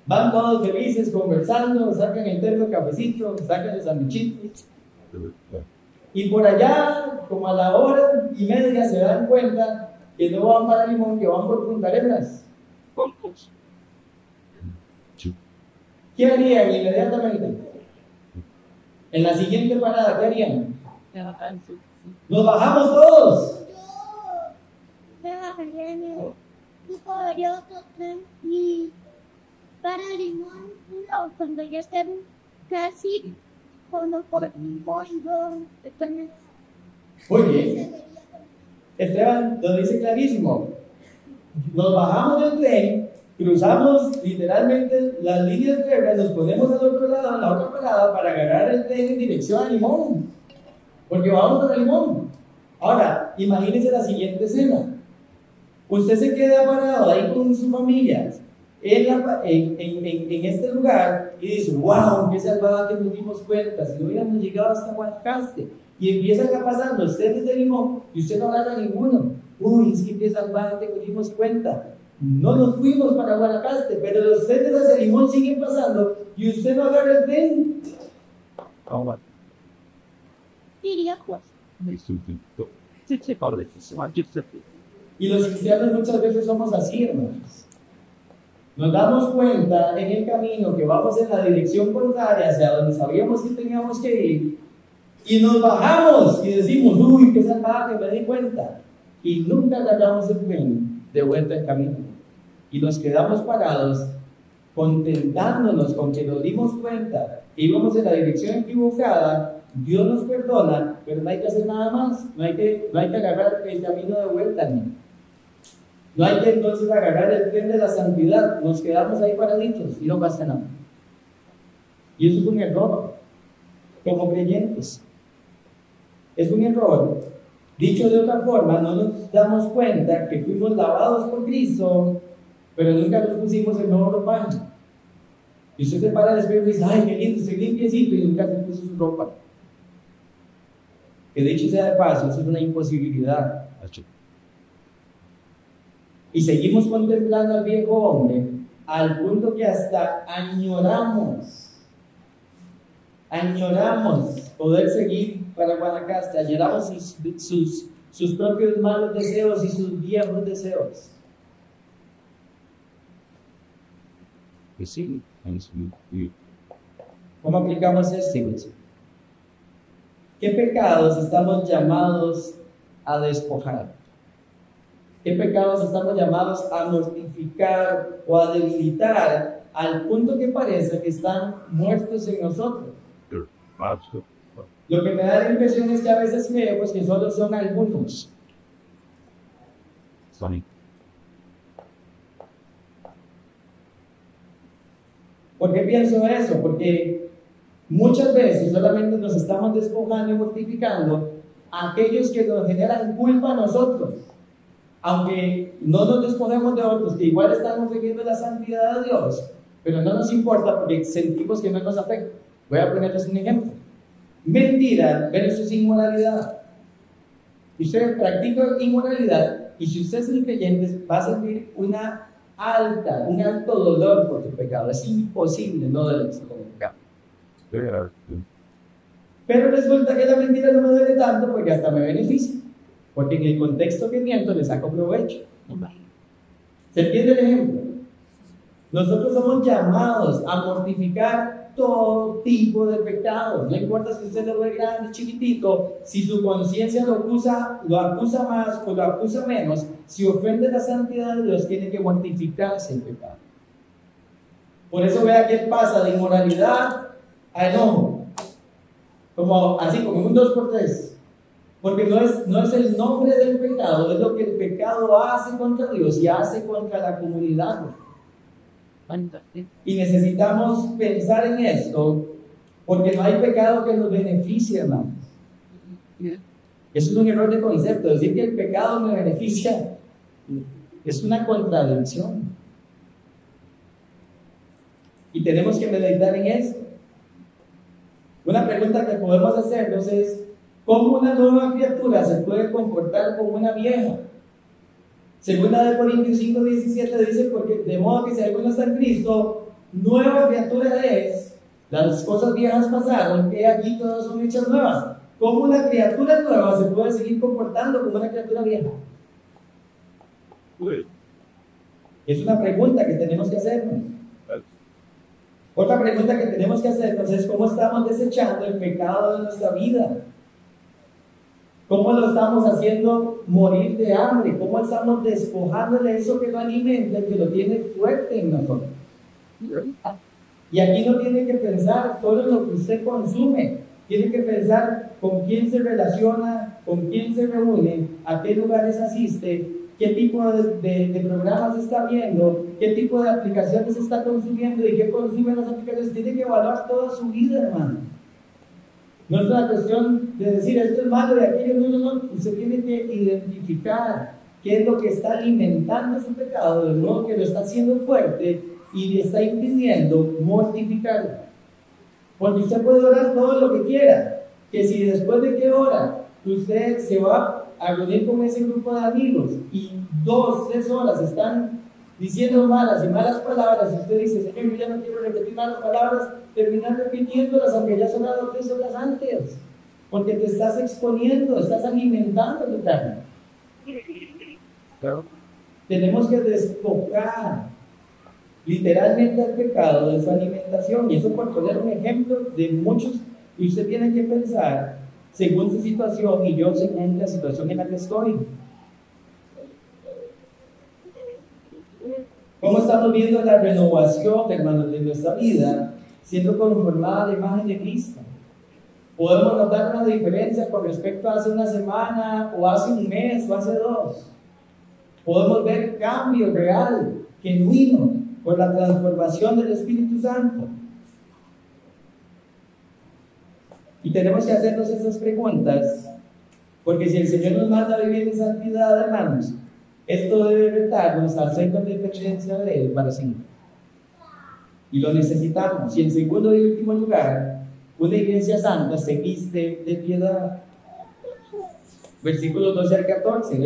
van todos felices conversando, sacan el termo cafecito, sacan los sandwichitos. Y por allá, como a la hora y media, se dan cuenta que no van para Limón, que van por Punta Arenas. ¿Qué harían inmediatamente? En la siguiente parada, ¿qué harían? Nos bajamos todos. Yo me bajaría en el cogería otro tren y para Limón, cuando ya estén casi cuando por Limón, Muy bien. Esteban lo dice clarísimo. Nos bajamos del tren, cruzamos literalmente las líneas férreas, nos ponemos al otro lado, en la otra parada, para agarrar el tren en dirección a Limón. Porque vamos para Limón. Ahora, imagínense la siguiente escena. Usted se queda parado ahí con su familia en este lugar y dice, wow, qué salvada que nos dimos cuenta, si no hubiéramos llegado hasta Guanacaste. Y empiezan a pasar los trenes de Limón y usted no agarra ninguno. Uy, es que qué salvada que nos dimos cuenta. No nos fuimos para Guanacaste, pero los trenes hacia Limón siguen pasando y usted no agarra el tren. diría pues. Y los cristianos muchas veces somos así, hermanos. Nos damos cuenta en el camino que vamos en la dirección contraria hacia donde sabíamos que teníamos que ir y nos bajamos y decimos, uy, qué salvaje, me di cuenta. Y nunca agarramos el tren de vuelta al camino. Y nos quedamos parados contentándonos con que nos dimos cuenta que íbamos en la dirección equivocada. Dios nos perdona, pero no hay que hacer nada más. No hay que agarrar el camino de vuelta, ¿no? No hay que entonces agarrar el tren de la santidad. Nos quedamos ahí paraditos y no pasa nada. Y eso es un error como creyentes. Es un error. Dicho de otra forma, no nos damos cuenta que fuimos lavados por Cristo, pero nunca nos pusimos el nuevo ropaje. Y usted se para al espejo y dice, ay, qué lindo, estoy limpiecito, y nunca se puso su ropa. Que de hecho sea de paso, eso es una imposibilidad. Y seguimos contemplando al viejo hombre al punto que hasta añoramos poder seguir para Guanacaste, añoramos sus propios malos deseos y sus viejos deseos. ¿Cómo aplicamos esto? ¿Qué pecados estamos llamados a despojar? ¿Qué pecados estamos llamados a mortificar o a debilitar al punto que parece que están muertos en nosotros? Lo que me da la impresión es que a veces creemos que solo son algunos. ¿Por qué pienso eso? Porque muchas veces solamente nos estamos despojando y mortificando a aquellos que nos generan culpa a nosotros. Aunque no nos despojemos de otros, que igual estamos siguiendo la santidad de Dios, pero no nos importa porque sentimos que no nos afecta. Voy a ponerles un ejemplo. Mentira versus inmoralidad. Usted practica inmoralidad y si usted es un creyente va a sentir un alto dolor por su pecado. Es imposible no dolerse con el pecado. Pero resulta que la mentira no me duele tanto porque hasta me beneficia. porque en el contexto que miento le saco provecho. ¿Se entiende el ejemplo? Nosotros somos llamados a mortificar todo tipo de pecados. No importa si usted lo ve grande, chiquitito, si su conciencia lo acusa más o lo acusa menos, si ofende la santidad de Dios, tiene que mortificarse el pecado. Por eso vea que pasa de inmoralidad a enojo. Así como un 2x3. Porque no es el nombre del pecado, es lo que el pecado hace contra Dios y hace contra la comunidad. Y necesitamos pensar en esto, porque no hay pecado que nos beneficie, hermanos. Eso es un error de concepto. Decir que el pecado me beneficia es una contradicción. Y tenemos que meditar en esto. Una pregunta que podemos hacernos es: ¿cómo una nueva criatura se puede comportar como una vieja? Segunda de Corintios 5:17 dice: porque de modo que si alguno está en Cristo, nueva criatura es, las cosas viejas pasaron, que aquí todas son hechas nuevas. ¿Cómo una criatura nueva se puede seguir comportando como una criatura vieja? Es una pregunta que tenemos que hacernos. Otra pregunta que tenemos que hacernos es: ¿cómo estamos desechando el pecado de nuestra vida? ¿Cómo lo estamos haciendo morir de hambre? ¿Cómo estamos despojando de eso que lo alimenta, que lo tiene fuerte en nosotros? Y aquí no tiene que pensar solo en lo que usted consume, tiene que pensar con quién se relaciona, con quién se reúne, a qué lugares asiste, qué tipo de programas está viendo, qué tipo de aplicaciones está consumiendo y qué consumen las aplicaciones. Tiene que evaluar toda su vida, hermano. No es una cuestión de decir esto es malo y aquello no. Usted tiene que identificar qué es lo que está alimentando su pecado, de modo que lo está haciendo fuerte y le está impidiendo mortificarlo. Porque usted puede orar todo lo que quiera, que si después de que ora usted se va a reunir con ese grupo de amigos y 2, 3 horas están diciendo malas palabras, y usted dice: Señor, yo ya no quiero repetir malas palabras, terminar repitiéndolas aunque ya son orado 3 horas antes, porque te estás exponiendo, estás alimentando tu carne. Claro. Tenemos que despojar literalmente al pecado de su alimentación, y eso por poner un ejemplo de muchos, y usted tiene que pensar según su situación y yo según la situación en la que estoy. ¿Cómo estamos viendo la renovación, hermanos, de nuestra vida siendo conformada a la imagen de Cristo? Podemos notar una diferencia con respecto a hace una semana, o hace un mes, o hace 2. Podemos ver cambio real, genuino, por la transformación del Espíritu Santo. Y tenemos que hacernos esas preguntas, porque si el Señor nos manda a vivir en santidad, hermanos, esto debe retarnos a hacer con dependencia de Él para siempre. Y lo necesitamos. Y en segundo y último lugar, una iglesia santa se viste de piedad. Versículos 12 al 14,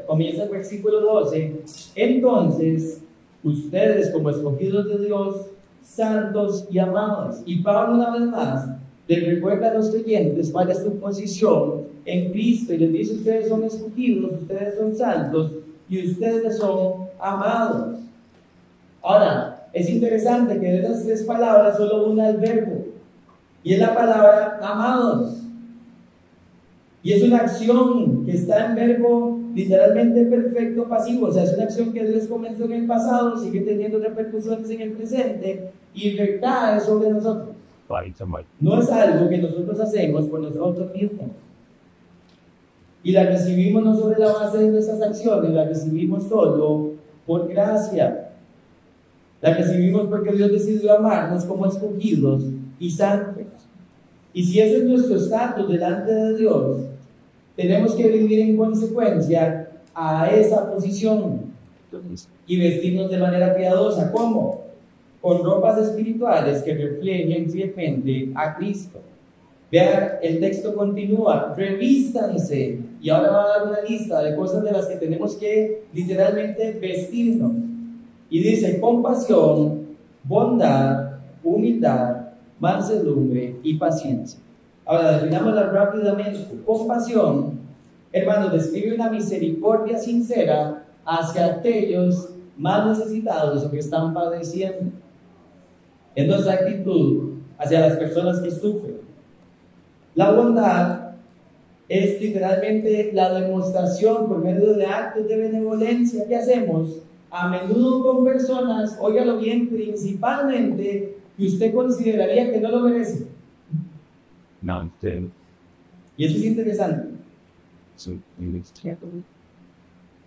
comienza el versículo 12. Entonces, ustedes como escogidos de Dios, santos y amados. Y Pablo una vez más les recuerda a los creyentes cuál es su posición en Cristo y les dice: ustedes son escogidos, ustedes son santos y ustedes son amados. Ahora, es interesante que de esas 3 palabras solo una es verbo, y es la palabra amados. Y es una acción que está en verbo literalmente perfecto pasivo, o sea, es una acción que Dios comenzó en el pasado, sigue teniendo repercusiones en el presente y recae sobre nosotros. No es algo que nosotros hacemos por nosotros mismos. Y la recibimos no sobre la base de nuestras acciones, la recibimos solo por gracia. La recibimos porque Dios decidió amarnos como escogidos y santos. Y si ese es nuestro estatus delante de Dios, tenemos que vivir en consecuencia a esa posición y vestirnos de manera piadosa. ¿Cómo? Con ropas espirituales que reflejen fielmente a Cristo. Vean, el texto continúa: revístanse, y ahora va a dar una lista de cosas de las que tenemos que literalmente vestirnos. Y dice: compasión, bondad, humildad, mansedumbre y paciencia. Ahora, definámosla rápidamente. Compasión hermanos, describe una misericordia sincera hacia aquellos más necesitados o que están padeciendo. Es nuestra actitud hacia las personas que sufren. La bondad es literalmente la demostración por medio de actos de benevolencia que hacemos a menudo con personas, óigalo bien, principalmente que usted consideraría que no lo merece. No, entiendo. Y eso es interesante.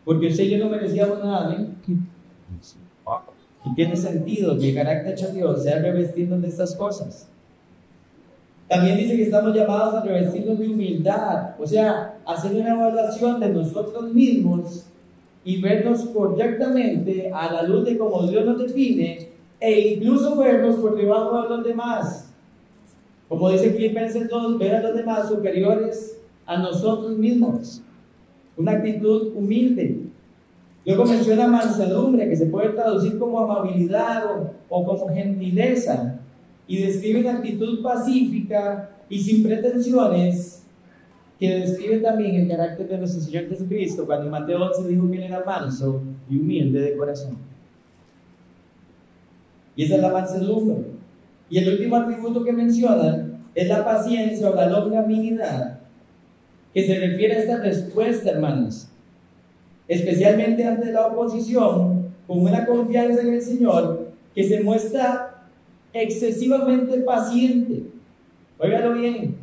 Porque usted y yo no merecíamos nada, ¿eh? Y tiene sentido que el carácter de Dios sea revestirnos de estas cosas. También dice que estamos llamados a revestirnos de humildad, o sea, hacer una evaluación de nosotros mismos y vernos correctamente a la luz de cómo Dios nos define e incluso vernos por debajo de los demás. Como dice Filipenses 2, ver a los demás superiores a nosotros mismos. Una actitud humilde. Luego menciona mansedumbre, que se puede traducir como amabilidad o como gentileza, y describe una actitud pacífica y sin pretensiones, que describe también el carácter de nuestro Señor Jesucristo, cuando en Mateo 11 dijo que él era manso y humilde de corazón. Y esa es la mansedumbre. Y el último atributo que menciona es la paciencia o la longanimidad, que se refiere a esta respuesta, hermanos, especialmente ante la oposición, con una confianza en el Señor que se muestra excesivamente paciente. Óigalo bien,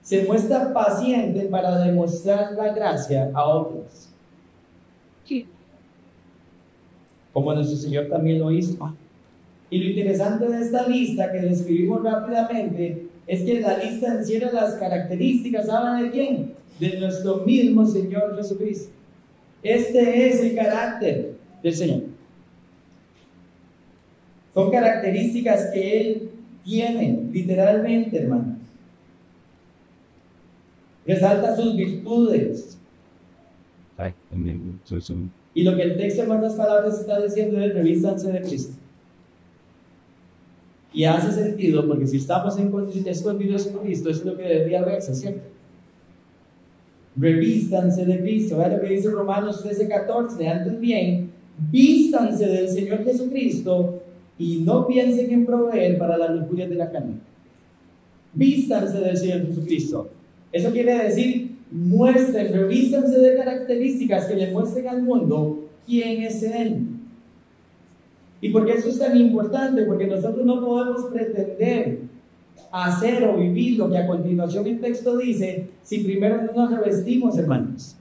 se muestra paciente para demostrar la gracia a otros. Sí. Como nuestro Señor también lo hizo. Y lo interesante de esta lista que describimos rápidamente es que la lista encierra las características, ¿saben de quién? De nuestro mismo Señor Jesucristo. Este es el carácter del Señor. Son características que Él tiene, literalmente, hermanos. Resalta sus virtudes. Y lo que el texto, en otras palabras, está diciendo es: revístanse de Cristo. Y hace sentido, porque si estamos escondidos en Cristo, eso es lo que debería verse siempre. Revístanse de Cristo. Vean lo que dice Romanos 13:14. Antes bien, vístanse del Señor Jesucristo y no piensen en proveer para las lujurias de la carne. Vístanse del Señor Jesucristo. Eso quiere decir, muestren, revístanse de características que le muestren al mundo quién es Él. ¿Y por qué eso es tan importante? Porque nosotros no podemos pretender hacer o vivir lo que a continuación el texto dice si primero no nos revestimos, hermanos.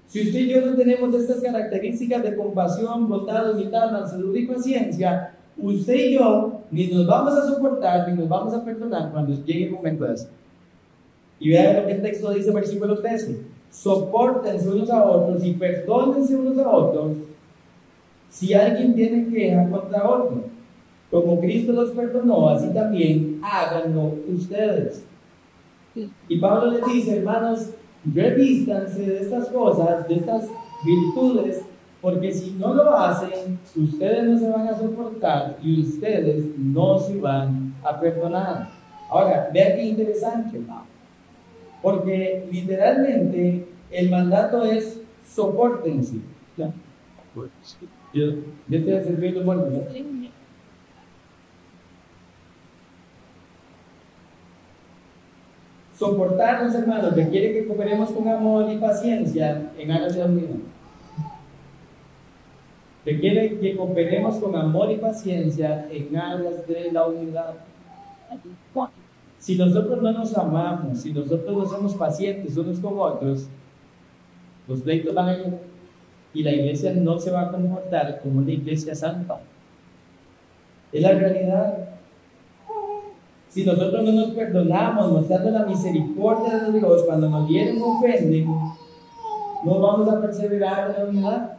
Si usted y yo no tenemos estas características de compasión, bondad, humildad, mansedumbre y paciencia, usted y yo ni nos vamos a soportar ni nos vamos a perdonar cuando llegue el momento de eso. Y vean lo que el texto dice, versículo 13: sopórtense unos a otros y perdónense unos a otros si alguien tiene queja contra otro. Como Cristo los perdonó, así también háganlo ustedes. Y Pablo les dice, hermanos, revístanse de estas cosas, de estas virtudes, porque si no lo hacen, ustedes no se van a soportar y ustedes no se van a perdonar. Ahora, vean qué interesante, hermano. Porque literalmente el mandato es sopórtense. Yo estoy a servir los muertos, ¿no? Soportarnos, hermanos, requiere que cooperemos con amor y paciencia en aras de la unidad. Requiere que cooperemos con amor y paciencia en aras de la unidad. Si nosotros no nos amamos, si nosotros no somos pacientes unos con otros, los pleitos van a ir y la iglesia no se va a comportar como una iglesia santa. Es la realidad. Si nosotros no nos perdonamos, mostrando la misericordia de Dios cuando nos hieren o ofenden, no vamos a perseverar en la unidad,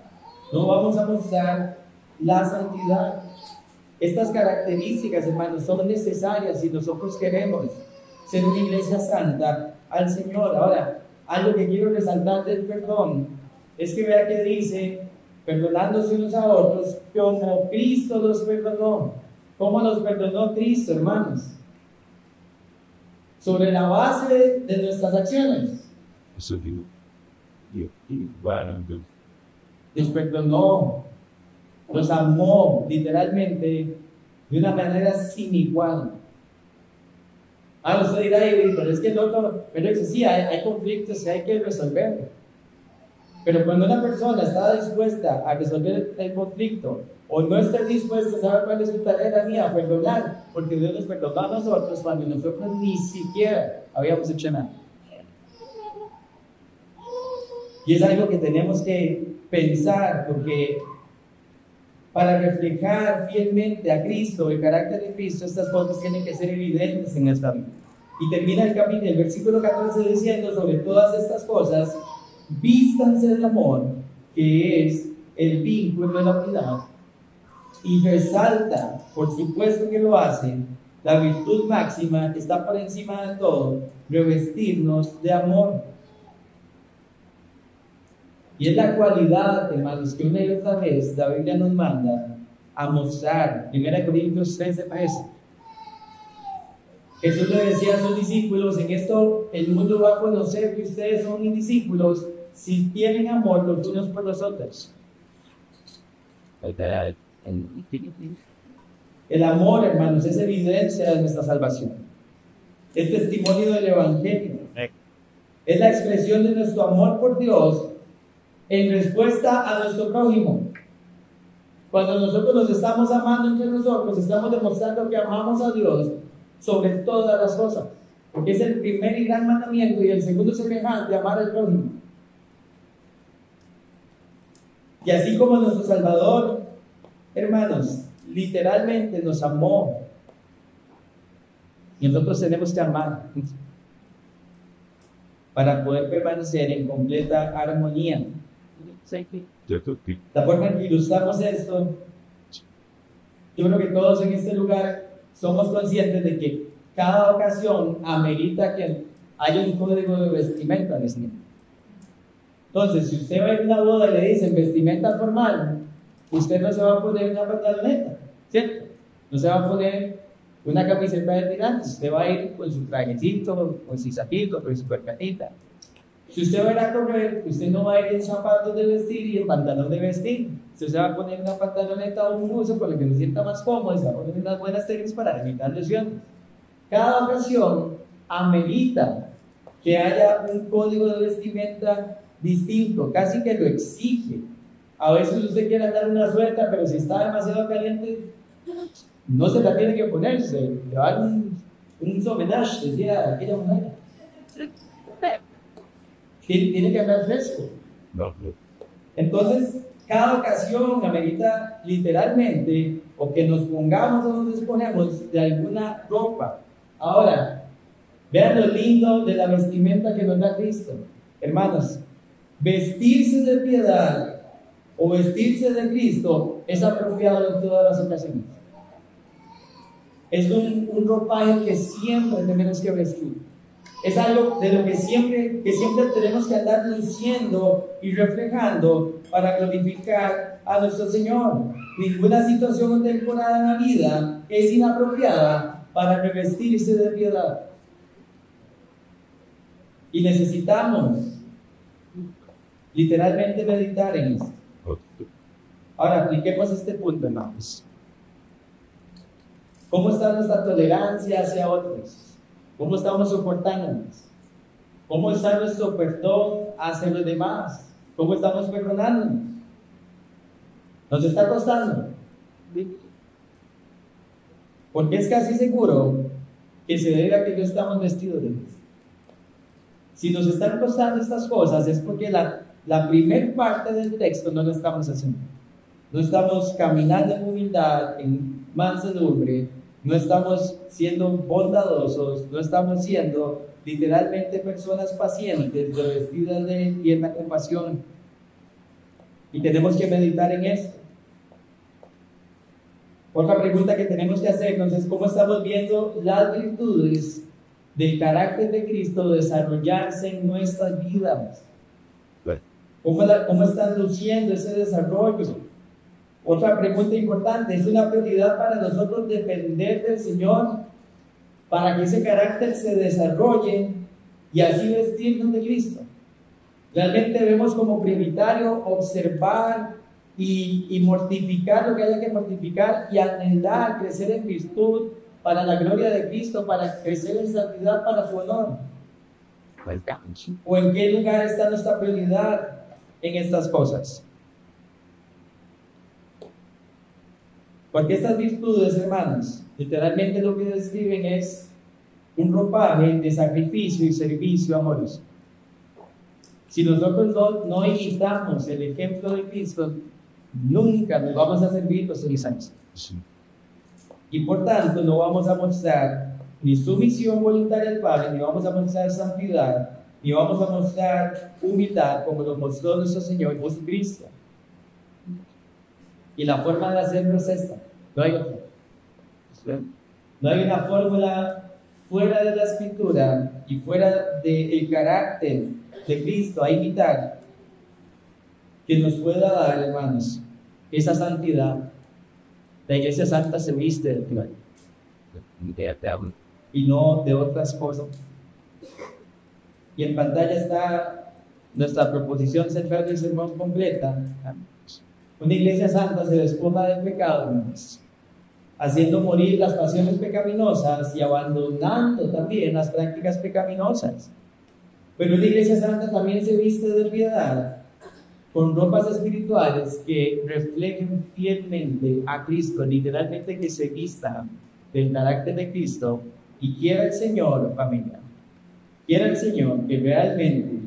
no vamos a mostrar la santidad. Estas características, hermanos, son necesarias si nosotros queremos ser una iglesia santa al Señor. Ahora, algo que quiero resaltar del perdón es que vea que dice, perdonándose unos a otros, como Cristo los perdonó. ¿Cómo los perdonó Cristo, hermanos? Sobre la base de nuestras acciones. Nos perdonó, nos amó literalmente de una manera sin igual. Usted dirá, pero es que el otro, pero dice, sí, hay conflictos que hay que resolver. Pero cuando una persona está dispuesta a resolver el conflicto, o no está dispuesta a saber cuál es su tarea mía, perdonar, porque Dios nos perdonó a nosotros cuando nosotros ni siquiera habíamos hecho nada. Y es algo que tenemos que pensar, porque para reflejar fielmente a Cristo, el carácter de Cristo, estas cosas tienen que ser evidentes en nuestra vida. Y termina el versículo 14 diciendo, sobre todas estas cosas, vístanse del amor, que es el vínculo de la unidad, y resalta, por supuesto que lo hace, la virtud máxima que está por encima de todo, revestirnos de amor. Y es la cualidad, hermanos, que una y otra vez la Biblia nos manda a mostrar. 1 Corintios 13:13. Jesús le decía a sus discípulos, en esto el mundo va a conocer que ustedes son mis discípulos si tienen amor los unos por los otros. El amor, hermanos, es evidencia de nuestra salvación. Es testimonio del Evangelio. Es la expresión de nuestro amor por Dios en respuesta a nuestro prójimo. Cuando nosotros nos estamos amando entre nosotros, estamos demostrando que amamos a Dios sobre todas las cosas, porque es el primer y gran mandamiento, y el segundo semejante, amar al prójimo. Y así como nuestro Salvador, hermanos, literalmente nos amó, y nosotros tenemos que amar para poder permanecer en completa armonía. La forma en que ilustramos esto, yo creo que todos en este lugar somos conscientes de que cada ocasión amerita que haya un código de vestimenta. Entonces, si usted va a ir a una boda y le dicen vestimenta formal, usted no se va a poner una pantaloneta, ¿cierto? No se va a poner una camiseta de tirantes, usted va a ir con su trajecito, con su saquito, con su corbatita. Si usted va a ir a correr, usted no va a ir en zapatos de vestir y en pantalón de vestir. Usted se va a poner una pantaloneta o un buzo con lo que se sienta más cómodo, se va a poner unas buenas tenis para evitar lesiones. Cada ocasión amerita que haya un código de vestimenta distinto, casi que lo exige. A veces usted quiere andar una suelta, pero si está demasiado caliente, no se la tiene que ponerse. Le va a dar un somenage, decía aquella mujer. Tiene que andar fresco. Entonces, cada ocasión amerita literalmente o que nos pongamos o nos disponemos de alguna ropa. Ahora, vean lo lindo de la vestimenta que nos da Cristo. Hermanos, vestirse de piedad o vestirse de Cristo es apropiado en todas las ocasiones. Es un ropaje que siempre tenemos que vestir. Es algo de lo que siempre tenemos que andar luciendo y reflejando para glorificar a nuestro Señor. Ninguna situación o temporada en la vida es inapropiada para revestirse de piedad. Y necesitamos literalmente meditar en esto. Ahora, apliquemos este punto, hermanos. ¿Cómo está nuestra tolerancia hacia otros? ¿Cómo estamos soportándonos? ¿Cómo está nuestro perdón hacia los demás? ¿Cómo estamos perdonándonos? ¿Nos está costando? Porque es casi seguro que se debe a que no estamos vestidos de Dios. Si nos están costando estas cosas es porque la primer parte del texto no lo estamos haciendo. No estamos caminando en humildad, en mansedumbre, no estamos siendo bondadosos, no estamos siendo literalmente personas pacientes, revestidas de tierna compasión. Y tenemos que meditar en esto. Otra pregunta que tenemos que hacernos es cómo estamos viendo las virtudes del carácter de Cristo desarrollarse en nuestras vidas. ¿Cómo están luciendo ese desarrollo? Otra pregunta importante, ¿es una prioridad para nosotros depender del Señor para que ese carácter se desarrolle y así vestirnos de Cristo? Realmente debemos como prioritario observar y mortificar lo que haya que mortificar y anhelar crecer en virtud para la gloria de Cristo, para crecer en santidad para su honor. ¿O en qué lugar está nuestra prioridad en estas cosas? Porque estas virtudes, hermanos, literalmente lo que describen es un ropaje de sacrificio y servicio amoroso. Si nosotros no imitamos el ejemplo de Cristo, nunca nos vamos a servir los años. Y por tanto, no vamos a mostrar ni sumisión voluntaria al Padre, ni vamos a mostrar santidad, ni vamos a mostrar humildad como lo mostró nuestro Señor Jesucristo. Y la forma de hacerlo es esta. No hay otra. No hay una fórmula fuera de la Escritura y fuera del carácter de Cristo a imitar que nos pueda dar, hermanos, esa santidad. La iglesia santa se viste de gloria y no de otras cosas. Y en pantalla está nuestra proposición central del sermón completa. Una iglesia santa se despoja del pecado, hermanos, haciendo morir las pasiones pecaminosas y abandonando también las prácticas pecaminosas. Pero una iglesia santa también se viste de piedad, con ropas espirituales que reflejen fielmente a Cristo, literalmente que se vista del carácter de Cristo. Y quiera el Señor, familia, quiera el Señor que realmente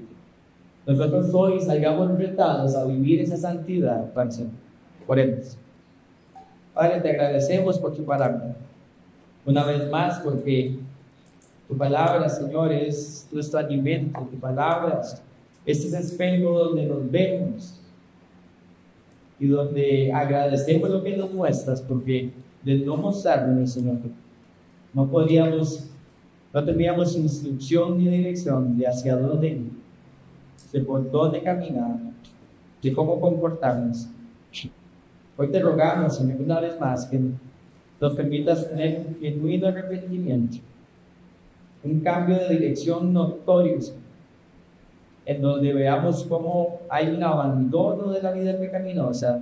nosotros hoy salgamos retados a vivir esa santidad para el Señor. Oremos. Padre, te agradecemos por tu palabra, una vez más, porque tu palabra, Señor, es nuestro alimento. Tu palabra es ese espejo donde nos vemos y donde agradecemos lo que nos muestras, porque de no mostrarnos, Señor, no teníamos instrucción ni dirección de hacia dónde, de por dónde caminar, de cómo comportarnos. Hoy te rogamos, Señor, una vez más, que nos permitas tener un genuino arrepentimiento, un cambio de dirección notorio, Señor, en donde veamos cómo hay un abandono de la vida pecaminosa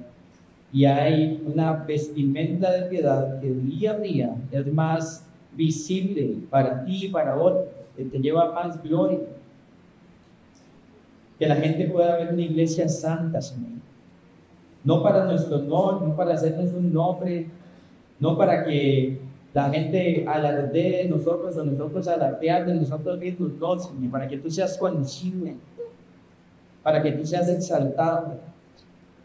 y hay una vestimenta de piedad que día a día es más visible para ti y para otros, que te lleva más gloria. Que la gente pueda ver una iglesia santa, Señor. No para nuestro honor, no para hacernos un nombre, no para que la gente alardee de nosotros o nosotros alardear de nosotros mismos, no, Señor, para que tú seas conocido, para que tú seas exaltado,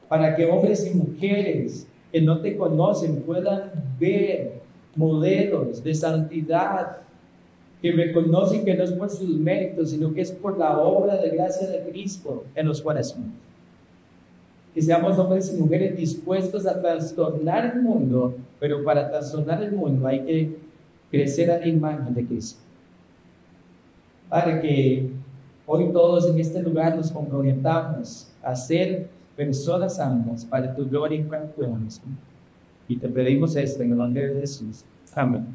para que hombres y mujeres que no te conocen puedan ver modelos de santidad, que reconocen que no es por sus méritos, sino que es por la obra de gracia de Cristo en los corazones. Que seamos hombres y mujeres dispuestos a trastornar el mundo, pero para trastornar el mundo hay que crecer a la imagen de Cristo. Para que hoy todos en este lugar nos comprometamos a ser personas santas para tu gloria y para tu honor. Y te pedimos esto en el nombre de Jesús. Amén.